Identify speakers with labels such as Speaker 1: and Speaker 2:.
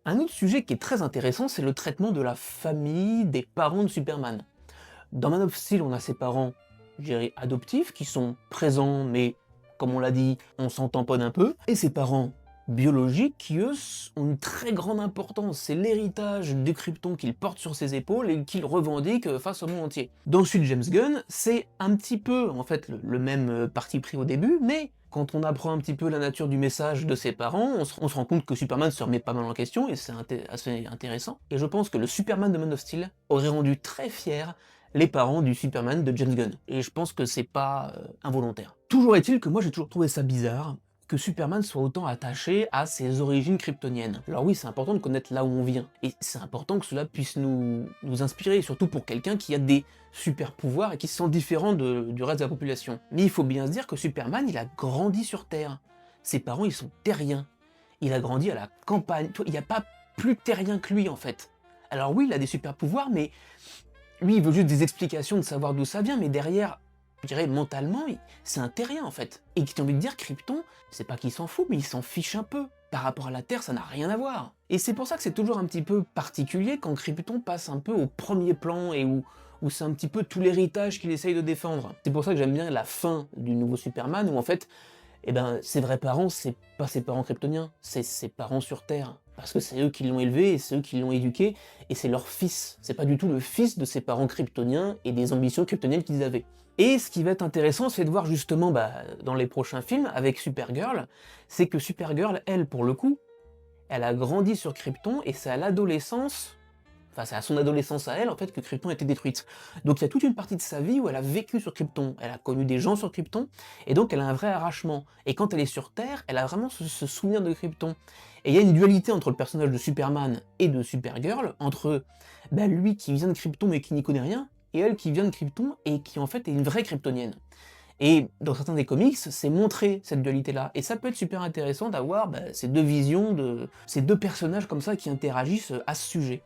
Speaker 1: Un autre sujet qui est très intéressant, c'est le traitement de la famille des parents de Superman. Dans Man of Steel, on a ses parents, je dirais, adoptifs, qui sont présents, mais comme on l'a dit, on s'en tamponne un peu, et ses parents biologiques, qui eux ont une très grande importance. C'est l'héritage de Krypton qu'il porte sur ses épaules et qu'il revendique face au monde entier. Dans celui de James Gunn, c'est un petit peu, en fait, le même parti pris au début, mais quand on apprend un petit peu la nature du message de ses parents, on se rend compte que Superman se remet pas mal en question, et c'est assez intéressant. Et je pense que le Superman de Man of Steel aurait rendu très fier les parents du Superman de James Gunn. Et je pense que c'est pas involontaire. Toujours est-il que moi j'ai toujours trouvé ça bizarre que Superman soit autant attaché à ses origines kryptoniennes. Alors oui, c'est important de connaître là où on vient, et c'est important que cela puisse nous inspirer, surtout pour quelqu'un qui a des super pouvoirs et qui se sent différent du reste de la population. Mais il faut bien se dire que Superman, il a grandi sur Terre. Ses parents, ils sont terriens. Il a grandi à la campagne. Il n'y a pas plus terrien que lui, en fait. Alors oui, il a des super pouvoirs, mais lui, il veut juste des explications de savoir d'où ça vient, mais derrière, je dirais mentalement, c'est un terrien en fait. Et j'ai envie de dire, Krypton, c'est pas qu'il s'en fout, mais il s'en fiche un peu. Par rapport à la Terre, ça n'a rien à voir. Et c'est pour ça que c'est toujours un petit peu particulier quand Krypton passe un peu au premier plan et où c'est un petit peu tout l'héritage qu'il essaye de défendre. C'est pour ça que j'aime bien la fin du nouveau Superman, où en fait, eh ben, ses vrais parents, c'est pas ses parents kryptoniens, c'est ses parents sur Terre. Parce que c'est eux qui l'ont élevé, et c'est eux qui l'ont éduqué, et c'est leur fils. C'est pas du tout le fils de ses parents kryptoniens et des ambitions kryptoniennes qu'ils avaient. Et ce qui va être intéressant, c'est de voir justement, dans les prochains films, avec Supergirl, c'est que Supergirl, elle, pour le coup, elle a grandi sur Krypton, et c'est à l'adolescence, enfin c'est à son adolescence à elle, en fait, que Krypton a été détruite. Donc il y a toute une partie de sa vie où elle a vécu sur Krypton, elle a connu des gens sur Krypton, et donc elle a un vrai arrachement. Et quand elle est sur Terre, elle a vraiment ce souvenir de Krypton. Et il y a une dualité entre le personnage de Superman et de Supergirl, entre lui qui vient de Krypton mais qui n'y connaît rien, et elle qui vient de Krypton et qui en fait est une vraie kryptonienne. Et dans certains des comics, c'est montré cette dualité-là. Et ça peut être super intéressant d'avoir ces deux visions, ces deux personnages comme ça qui interagissent à ce sujet.